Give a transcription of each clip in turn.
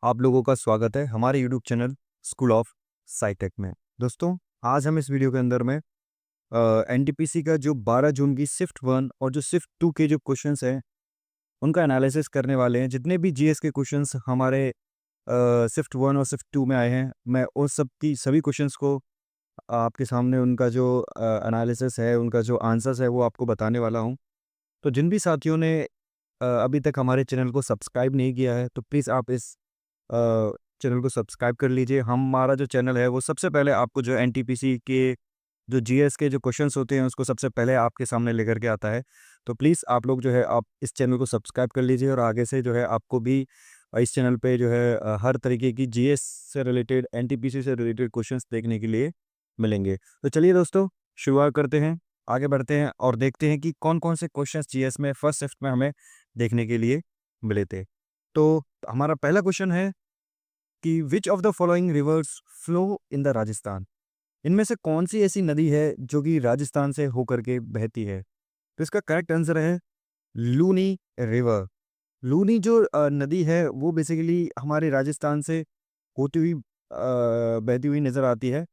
आप लोगों का स्वागत है हमारे YouTube channel school of Scitech में। दोस्तों, आज हम इस वीडियो के अंदर में एनटीपीसी का जो 12 जून की शिफ्ट 1 और जो शिफ्ट 2 के जो क्वेश्चंस हैं उनका एनालिसिस करने वाले हैं। जितने भी जीएस के क्वेश्चंस हमारे शिफ्ट 1 और शिफ्ट 2 में आए हैं, मैं उस सब की सभी क्वेश्चंस को आपके सामने उनका जो एनालिसिस है, उनका जो आंसर्स है वो आपको बताने वाला हूँ। तो जिन भी साथियों ने अभी तक हमारे चैनल को सब्सक्राइब नहीं किया है तो प्लीज़ आप इस चैनल को सब्सक्राइब कर लीजिए। हमारा जो चैनल है वो सबसे पहले आपको जो एनटीपीसी के जो जीएस के जो क्वेश्चंस होते हैं उसको सबसे पहले आपके सामने लेकर के आता है। तो प्लीज़ आप लोग जो है आप इस चैनल को सब्सक्राइब कर लीजिए और आगे से जो है आपको भी इस चैनल पे जो है हर तरीके की जीएस से रिलेटेड, एनटीपीसी से रिलेटेड क्वेश्चंस देखने के लिए मिलेंगे। तो चलिए दोस्तों, शुरुआत करते हैं, आगे बढ़ते हैं और देखते हैं कि कौन-कौन से क्वेश्चंस जीएस में फर्स्ट शिफ्ट में हमें देखने के लिए मिले थे। तो हमारा पहला क्वेश्चन है कि which of the following rivers flow in the Rajasthan. इनमें से कौन सी ऐसी नदी है जो कि राजस्थान से होकर के बहती है। तो इसका करेक्ट आंसर है लूनी रिवर। लूनी जो नदी है वो बेसिकली हमारे राजस्थान से होती हुई बहती हुई नज़र आती है।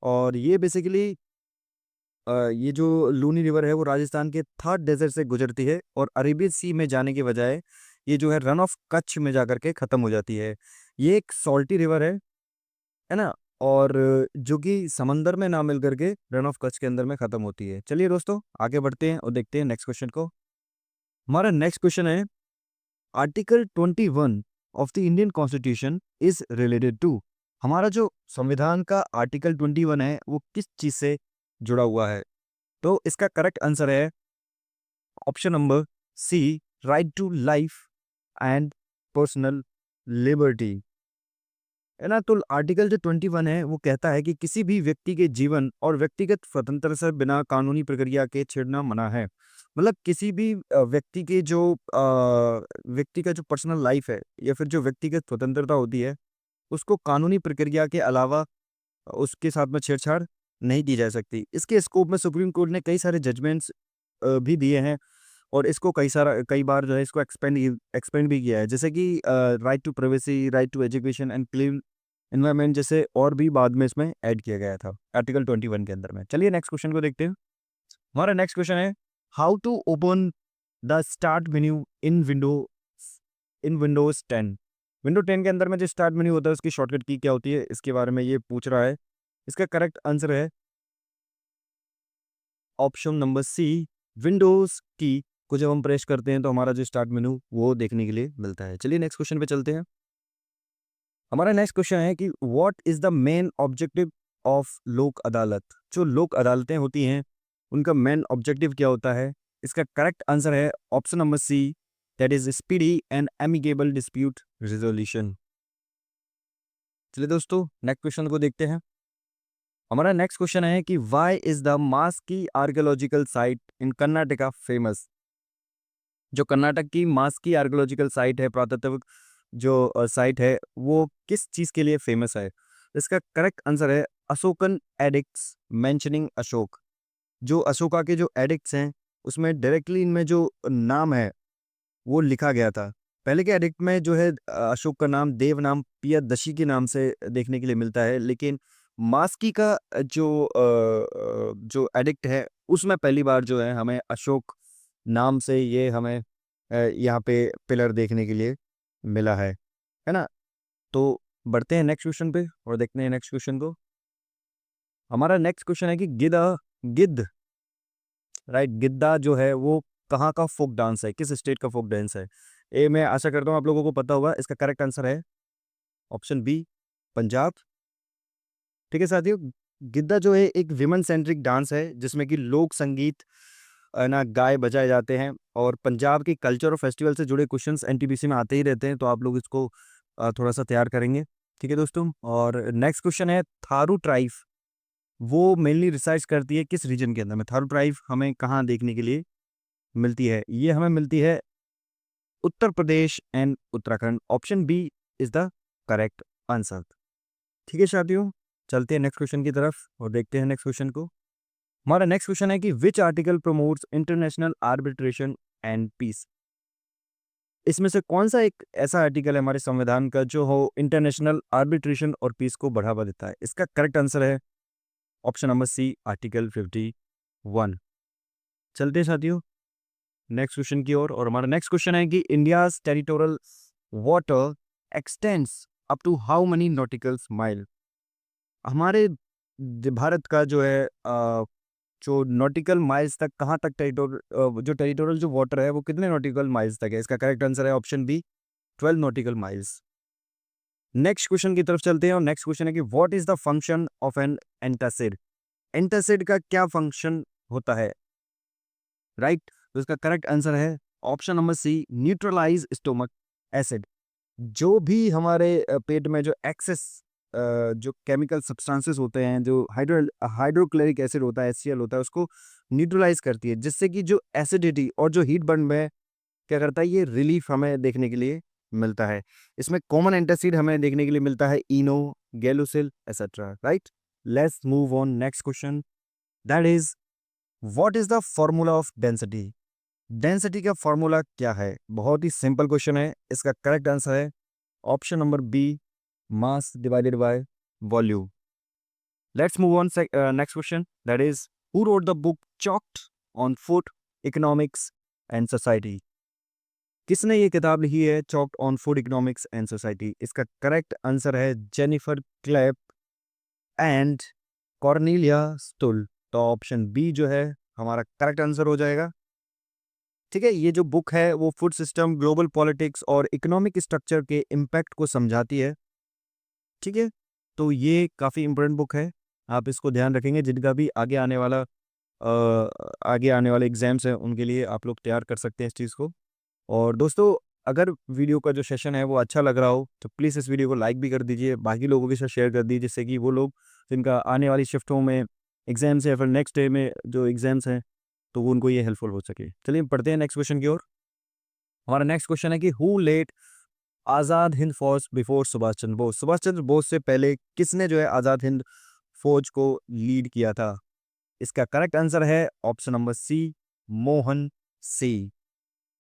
और ये बेसिकली ये जो लूनी रिवर है वो राजस्थान के थर्ड डेजर्ट से गुजरती है और अरेबियन सी में जाने के बजाय ये जो है रन ऑफ कच्छ में जाकर के ख़त्म हो जाती है। ये एक सॉल्टी रिवर है ना? और जो कि समंदर में ना मिल करके रन ऑफ कच्छ के अंदर में ख़त्म होती है। चलिए दोस्तों, आगे बढ़ते हैं और देखते हैं नेक्स्ट क्वेश्चन को। हमारा नेक्स्ट क्वेश्चन है, article 21 of the Indian constitution is related to. हमारा जो संविधान का आर्टिकल 21 है वो किस चीज़ से जुड़ा हुआ है। तो इसका करेक्ट आंसर है option number C, right to life and personal liberty. है ना? तो आर्टिकल जो 21 है वो कहता है कि किसी भी व्यक्ति के जीवन और व्यक्तिगत स्वतंत्रता से बिना कानूनी प्रक्रिया के छेड़ना मना है। मतलब किसी भी व्यक्ति के जो व्यक्ति का जो पर्सनल लाइफ है या फिर जो व्यक्तिगत स्वतंत्रता होती है उसको कानूनी प्रक्रिया के अलावा उसके साथ में छेड़छाड़ नहीं की जा सकती। इसके स्कोप में सुप्रीम कोर्ट ने कई सारे जजमेंट्स भी दिए हैं और इसको कई बार जो है इसको एक्सपेंड भी किया है। जैसे कि right to privacy, right to education and clean environment जैसे और भी बाद में इसमें ऐड किया गया था आर्टिकल 21 के अंदर में। चलिए नेक्स्ट क्वेश्चन को देखते हैं। हमारा नेक्स्ट क्वेश्चन है, how to open the start menu in Windows 10। Window 10 के अंदर में जो स्टार्ट मेन्यू होता है उसकी शॉर्टकट की क्या होती है, इसके बारे में ये पूछ रहा है। इसका करेक्ट आंसर है ऑप्शन नंबर सी, विंडोज की को जब हम प्रेस करते हैं तो हमारा जो स्टार्ट मेनू वो देखने के लिए मिलता है। चलिए नेक्स्ट क्वेश्चन पे चलते हैं। हमारा नेक्स्ट क्वेश्चन है कि what is the main objective of लोक अदालत। जो लोक अदालतें होती हैं उनका मेन ऑब्जेक्टिव क्या होता है। इसका करेक्ट आंसर है option number C, that is speedy and amicable dispute resolution. चलिए दोस्तों, नेक्स्ट क्वेश्चन को देखते हैं। हमारा नेक्स्ट क्वेश्चन है कि why is the Maski archaeological site in Karnataka famous. जो कर्नाटक की मास्की आर्कियोलॉजिकल साइट है, पुरातत्व जो साइट है वो किस चीज़ के लिए फेमस है। इसका करेक्ट आंसर है अशोकन एडिक्ट्स मेंशनिंग अशोक। जो अशोका के जो एडिक्ट्स हैं उसमें डायरेक्टली इनमें जो नाम है वो लिखा गया था। पहले के एडिक्ट में जो है अशोक का नाम देव नाम पियदशी के नाम से देखने के लिए मिलता है, लेकिन मास्की का जो एडिक्ट है उसमें पहली बार जो है हमें अशोक नाम से ये हमें यहाँ पे पिलर देखने के लिए मिला है ना? तो बढ़ते हैं नेक्स्ट क्वेश्चन पे और देखते हैं नेक्स्ट क्वेश्चन को। हमारा नेक्स्ट क्वेश्चन है कि गिद्ध, राइट, गिद्दा जो है वो कहाँ का फोक डांस है, किस स्टेट का फोक डांस है। ये मैं आशा करता हूँ आप लोगों को पता होगा। इसका करेक्ट आंसर है ऑप्शन बी, पंजाब। ठीक है साथियों, गिद्दा जो है एक विमेन सेंट्रिक डांस है जिसमें कि लोक संगीत ना गाए बजाए जाते हैं और पंजाब की कल्चर और फेस्टिवल से जुड़े क्वेश्चंस एनटीपीसी में आते ही रहते हैं, तो आप लोग इसको थोड़ा सा तैयार करेंगे। ठीक है दोस्तों, और नेक्स्ट क्वेश्चन है, थारू ट्राइब वो मेनली रिसाइज करती है किस रीजन के अंदर में। थारू ट्राइब हमें कहाँ देखने के लिए मिलती है, ये हमें मिलती है Uttar Pradesh and Uttarakhand. Option B is the correct answer. ठीक है साथियों, चलते हैं नेक्स्ट क्वेश्चन की तरफ और देखते हैं नेक्स्ट क्वेश्चन को। हमारा नेक्स्ट क्वेश्चन है कि which article promotes international arbitration and peace. इसमें से कौन सा एक ऐसा आर्टिकल है हमारे संविधान का जो हो इंटरनेशनल आर्बिट्रेशन और पीस को बढ़ावा देता है? इसका करेक्ट आंसर है ऑप्शन नंबर सी, आर्टिकल 51। चलते हैं साथियों नेक्स्ट क्वेश्चन की ओर, और हमारा नेक्स्ट क्वेश्चन है कि India's territorial water extends up to how many nauticals mile? हमारे भारत का जो है जो नॉटिकल माइल्स तक कहाँ तक जो टेरिटोरियल जो वाटर है वो कितने नॉटिकल माइल्स तक है? इसका करेक्ट आंसर है option B, 12 nautical miles. Next question की तरफ चलते हैं, और नेक्स्ट क्वेश्चन है कि what is the function of an antacid? Antacid का क्या फंक्शन होता है? राइट, तो इसका करेक्ट आंसर है option number C, neutralise stomach acid. जो भी हमारे पेट में जो एक्सेस जो केमिकल सब्सटेंसेस होते हैं, जो हाइड्रोक्लोरिक एसिड होता है, HCl होता है, उसको न्यूट्रलाइज करती है, जिससे कि जो एसिडिटी और जो हीट बर्न में क्या करता है, ये रिलीफ हमें देखने के लिए मिलता है। इसमें कॉमन एंटासिड हमें देखने के लिए मिलता है Eno, Gelusil etcetera. Right, let's move on next question, that is what is the formula of density? Density का फॉर्मूला क्या है? बहुत ही सिंपल क्वेश्चन है, इसका करेक्ट आंसर है option number B, mass divided by volume. Let's move on next question, that is who wrote the book choked on food, economics and society? किसने ये किताब लिखी है choked on food, economics and society? इसका correct answer है Jennifer clap and Cornelia stool. तो option B जो है हमारा करेक्ट आंसर हो जाएगा। ठीक है, ये जो बुक है वो फूड सिस्टम, ग्लोबल पॉलिटिक्स और इकोनॉमिक स्ट्रक्चर के इम्पैक्ट को समझाती है। ठीक है, तो ये काफ़ी इम्पोर्टेंट बुक है, आप इसको ध्यान रखेंगे, जिनका भी आगे आने वाले एग्जाम्स हैं उनके लिए आप लोग तैयार कर सकते हैं इस चीज़ को। और दोस्तों, अगर वीडियो का जो सेशन है वो अच्छा लग रहा हो तो प्लीज़ इस वीडियो को लाइक भी कर दीजिए, बाकी लोगों के साथ शेयर कर दीजिए, जिससे कि वो लोग जिनका आने वाली शिफ्टों में एग्जाम्स है या फिर नेक्स्ट डे में जो एग्जाम्स हैं तो वो उनको ये हेल्पफुल हो सके। चलिए पढ़ते हैं नेक्स्ट क्वेश्चन की ओर। हमारा नेक्स्ट क्वेश्चन है कि हु लेड आज़ाद हिंद फौज बिफोर सुभाष चंद्र बोस? सुभाष चंद्र बोस से पहले किसने जो है आज़ाद हिंद फौज को लीड किया था? इसका करेक्ट आंसर है option number C, Mohan Singh.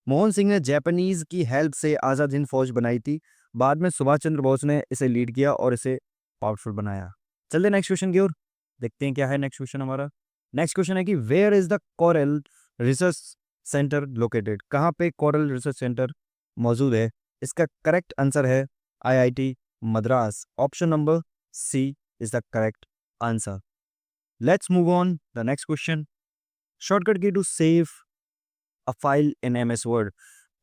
Mohan Singh ने जापानीज की हेल्प से आज़ाद हिंद फौज बनाई थी, बाद में सुभाष चंद्र बोस ने इसे लीड किया और इसे पावरफुल बनाया। चलिए नेक्स्ट क्वेश्चन की ओर देखते हैं क्या है नेक्स्ट क्वेश्चन हमारा। नेक्स्ट क्वेश्चन है कि where is the coral research centre located? कहाँ पे कोरल रिसर्च सेंटर मौजूद है? इसका करेक्ट आंसर है IIT Madras. Option number C is the correct answer. Let's move on the next question. Shortcut key to save a file in MS word?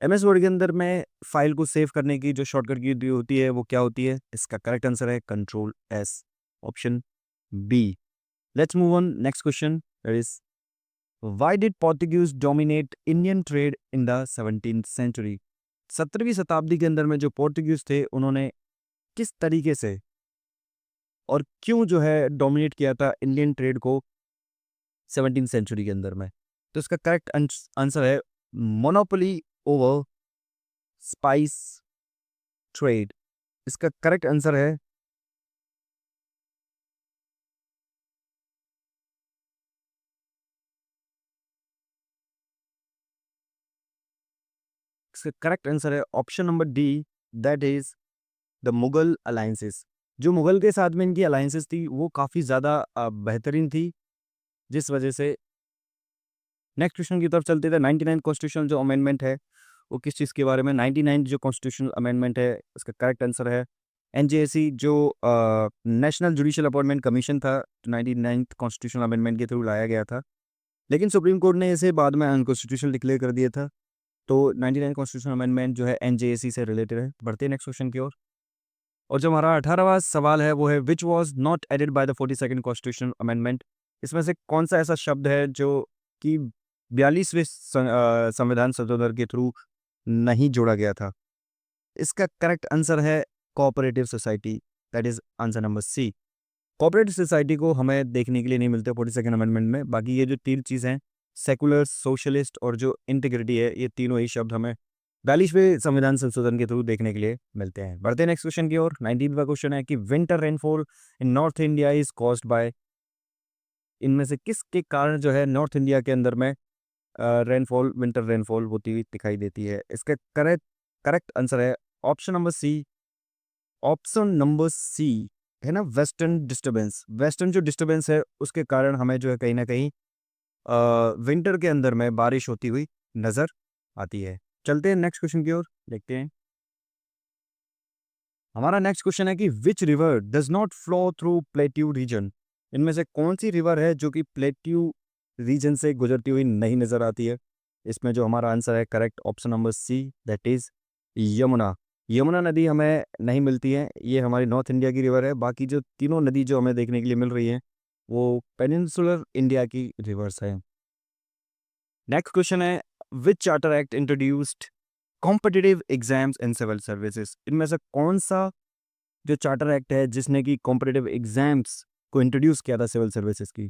MS word के अंदर में file को save करने की जो शॉर्टकट की होती है वो क्या होती है? इसका करेक्ट आंसर है control S, option B. Let's move on next question, that is why did Portuguese dominate Indian trade in the 17th century? 17वीं शताब्दी के अंदर में जो पोर्टुगीज थे उन्होंने किस तरीके से और क्यों जो है डोमिनेट किया था इंडियन ट्रेड को 17th सेंचुरी के अंदर में? तो इसका करेक्ट आंसर है मोनोपोली ओवर स्पाइस ट्रेड। इसका करेक्ट आंसर है इसका करेक्ट आंसर है option number D, that is the Mughal alliances. जो मुगल के साथ में इनकी अलायंसेस थी वो काफ़ी ज़्यादा बेहतरीन थी, जिस वजह से। नेक्स्ट क्वेश्चन की तरफ चलते थे। 99 कॉन्स्टिट्यूशनल जो अमेंडमेंट है वो किस चीज़ के बारे में? 99 जो कॉन्स्टिट्यूशनल अमेंडमेंट है इसका करेक्ट आंसर है NJAC, जो नेशनल जुडिशियल अपॉइंटमेंट कमीशन था, 99 कॉन्स्टिट्यूशनल अमेंडमेंट के थ्रू लाया गया था, लेकिन सुप्रीम कोर्ट ने इसे बाद में अनकॉन्स्टिट्यूशनल डिक्लेयर कर दिया था। तो 99 कॉन्स्टिट्यूशनल अमेंडमेंट जो है NJAC से रिलेटेड है। बढ़ते हैं नेक्स्ट क्वेश्चन की ओर, और जो हमारा 18वां सवाल है वो है which was not added by the 42nd constitutional amendment? इसमें से कौन सा ऐसा शब्द है जो कि 42वें संविधान संशोधन के थ्रू नहीं जोड़ा गया था? इसका करेक्ट आंसर है cooperative society, that is answer number c. Cooperative society को हमें देखने के लिए नहीं मिलते 42nd अमेंडमेंट में। बाकी ये जो तीन चीज़ हैं, सेकुलर, सोशलिस्ट और जो इंटीग्रिटी है, ये तीनों ही शब्द हमें 42वें संविधान संशोधन के थ्रू देखने के लिए मिलते हैं। बढ़ते हैं नेक्स्ट क्वेश्चन की ओर। 19वां क्वेश्चन है कि winter rainfall in north India is caused by? इनमें से किसके कारण जो है नॉर्थ इंडिया के अंदर में रेनफॉल, विंटर रेनफॉल होती हुई दिखाई देती है? इसका करेक्ट करेक्ट आंसर है option number C. Option number C है ना, वेस्टर्न डिस्टर्बेंस। वेस्टर्न जो डिस्टर्बेंस है उसके कारण हमें जो है कहीं ना कहीं विंटर के अंदर में बारिश होती हुई नजर आती है। चलते हैं नेक्स्ट क्वेश्चन की ओर, देखते हैं। हमारा नेक्स्ट क्वेश्चन है कि which river does not flow through plateau region. इनमें से कौन सी रिवर है जो कि प्लेट्यू रीजन से गुजरती हुई नहीं नजर आती है। इसमें जो हमारा आंसर है correct option number C, that is Yamuna. Yamuna नदी हमें नहीं मिलती है, ये हमारी नॉर्थ इंडिया की रिवर है। बाकी जो तीनों नदी जो हमें देखने के लिए मिल रही है वो पेनिनसुलर इंडिया की रिवर्स है। नेक्स्ट क्वेश्चन है which charter act introduced competitive exams in civil services. इनमें से कौन सा जो चार्टर एक्ट है जिसने की कॉम्पिटिटिव एग्जाम्स को इंट्रोड्यूस किया था सिविल सर्विसेज की।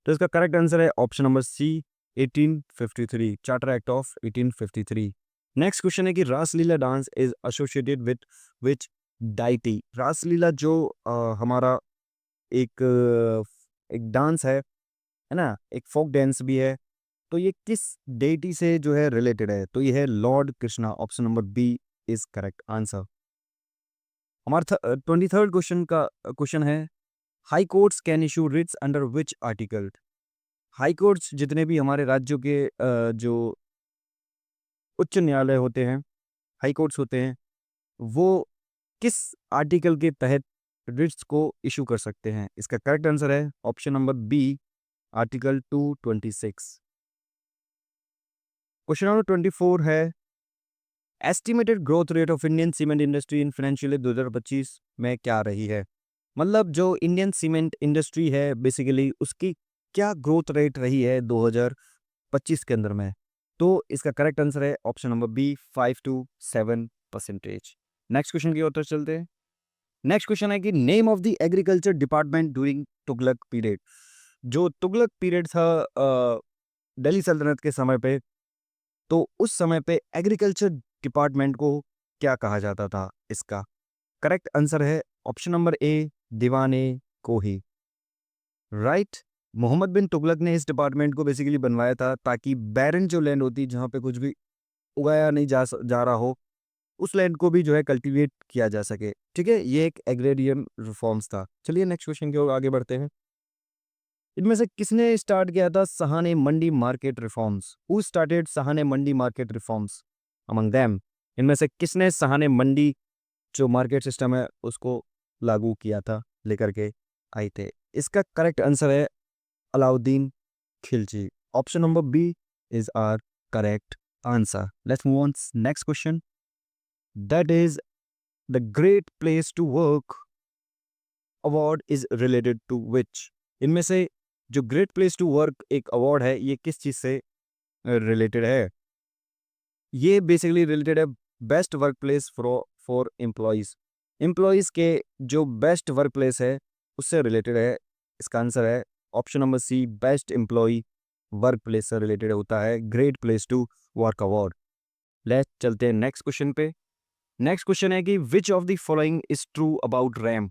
तो इसका करेक्ट आंसर है option number C, 1853, charter act of 1853। Next question है कि Raslila dance is associated with which deity. Raslila जो हमारा एक डांस है ना, एक फोक डांस भी है, तो ये किस डेटी से जो है रिलेटेड है। तो ये है lord Krishna. Option number B is correct answer. हमारा 23rd क्वेश्चन का क्वेश्चन है high courts can issue writs under which article. High courts जितने भी हमारे राज्यों के जो उच्च न्यायालय होते हैं, हाई कोर्ट्स होते हैं, वो किस आर्टिकल के तहत रिट्स को इशू कर सकते हैं। इसका करेक्ट आंसर है option number B, article 226। Question number 24 है estimated growth rate of Indian cement industry in financial 2025 में क्या रही है। मतलब जो इंडियन सीमेंट इंडस्ट्री है बेसिकली उसकी क्या ग्रोथ रेट रही है 2025 के अंदर में। तो इसका करेक्ट आंसर है option number B, 5 to 7%। Next question की ओर चलते हैं। नेक्स्ट क्वेश्चन है कि name of the agriculture department during Tughlaq period. जो तुगलक पीरियड था दिल्ली सल्तनत के समय पे, तो उस समय पे एग्रीकल्चर डिपार्टमेंट को क्या कहा जाता था। इसका करेक्ट आंसर है ऑप्शन नंबर ए, दीवाने कोही। राइट। मोहम्मद बिन तुगलक ने इस डिपार्टमेंट को बेसिकली बनवाया था ताकि बैरन जो लैंड होती जहाँ पे कुछ भी उगाया नहीं जा रहा हो, उस लैंड को भी जो है कल्टीवेट किया जा सके। ठीक है, ये एक एग्रेरियन रिफॉर्म्स था। चलिए नेक्स्ट क्वेश्चन की ओर आगे बढ़ते हैं। इनमें से किसने स्टार्ट किया था Sahane Mandi market reforms. Who started Sahane Mandi market reforms among them. इनमें से किसने सहाने मंडी जो मार्केट सिस्टम है उसको लागू किया था, लेकर के आए थे। इसका करेक्ट आंसर है Alauddin Khilji. Option number B is are correct answer. Let's move on next question, that is the great place to work award is related to which. इनमें से जो ग्रेट प्लेस टू वर्क एक अवार्ड है ये किस चीज से रिलेटेड है। ये बेसिकली रिलेटेड है best work place for employees. Employees के जो बेस्ट वर्क प्लेस है उससे रिलेटेड है। इसका आंसर है option number C, best employ work place से रिलेटेड होता है great place to work award. Let चलते हैं नेक्स्ट क्वेश्चन पे। नेक्स्ट क्वेश्चन है कि which of the following is true about RAM.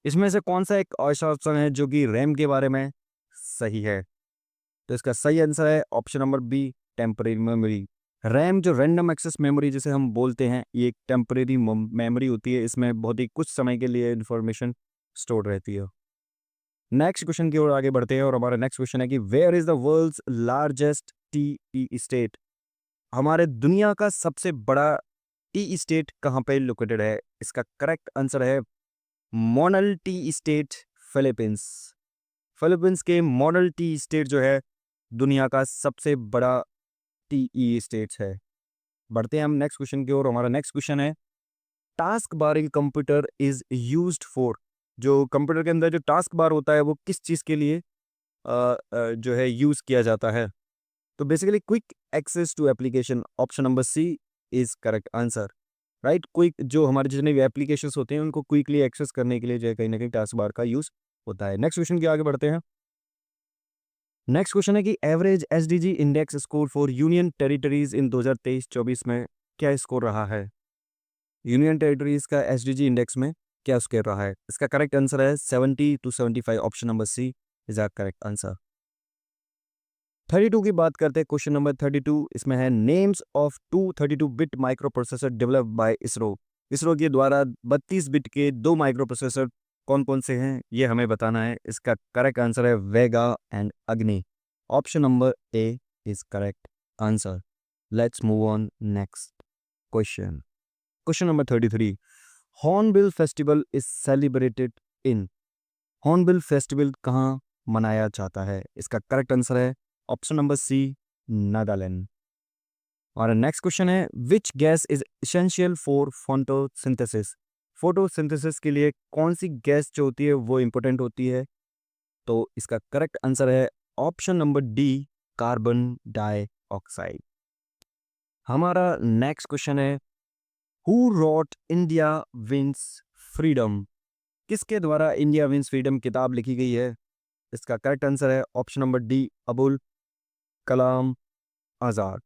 इसमें से कौन सा एक ऐसा ऑप्शन है जो कि रैम के बारे में सही है। तो इसका सही आंसर है option number B, temporary memory. RAM जो रैंडम एक्सेस मेमोरी जिसे हम बोलते हैं, ये एक टेम्परेरी मेमोरी होती है। इसमें बहुत ही कुछ समय के लिए इंफॉर्मेशन स्टोर रहती है। नेक्स्ट क्वेश्चन की ओर आगे बढ़ते हैं और हमारा नेक्स्ट क्वेश्चन है कि where is the world's largest tea estate. हमारे दुनिया का सबसे बड़ा टी स्टेट कहाँ पे लोकेटेड है। इसका करेक्ट आंसर है model T state, Philippines. Philippines के मॉडल टी स्टेट जो है दुनिया का सबसे बड़ा टी स्टेट है। बढ़ते हैं हम नेक्स्ट क्वेश्चन की ओर। हमारा नेक्स्ट क्वेश्चन है task bar in computer is used for. जो कंप्यूटर के अंदर जो टास्क बार होता है वो किस चीज़ के लिए जो है यूज किया जाता है। तो basically quick access to application. Option number C is correct answer. Right, quick जो हमारे जितने भी एप्लीकेशंस होते हैं उनको क्विकली एक्सेस करने के लिए जो है कहीं ना कहीं टास्क बार का यूज होता है। नेक्स्ट क्वेश्चन के आगे बढ़ते हैं। नेक्स्ट क्वेश्चन है कि average SDG index score for union territories in 2023-24 में क्या स्कोर रहा है। यूनियन टेरिटरीज का एसडीजी इंडेक्स में क्या स्कोर रहा है। इसका करेक्ट आंसर है 70 to 75। Option number C is are correct answer. 32 की बात करते हैं, क्वेश्चन नंबर 32 इसमें है names of 232 bit micro processor developed by ISRO. ISRO के द्वारा 32 बिट के 2 माइक्रो प्रोसेसर कौन कौन से हैं ये हमें बताना है। इसका करेक्ट आंसर है वेगा एंड अग्नि। Option number A is correct answer. Let's move on next question. Question number 33, hornbill festival is celebrated in. Hornbill festival कहाँ मनाया जाता है? इसका करेक्ट आंसर है ऑप्शन नंबर सी, नागालैंड। और नेक्स्ट क्वेश्चन है which gas is essential for photosynthesis. Photosynthesis के लिए कौन सी गैस जो होती है वो इंपॉर्टेंट होती है? तो इसका करेक्ट आंसर है option number D, carbon dioxide. हमारा नेक्स्ट क्वेश्चन है who wrote India wins freedom. किसके द्वारा इंडिया विंस फ्रीडम किताब लिखी गई है? इसका करेक्ट आंसर है option number D, Abul Kalam Azad.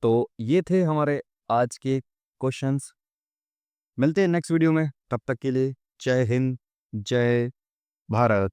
तो ये थे हमारे आज के क्वेश्चंस। मिलते हैं नेक्स्ट वीडियो में, तब तक के लिए जय हिंद, जय भारत।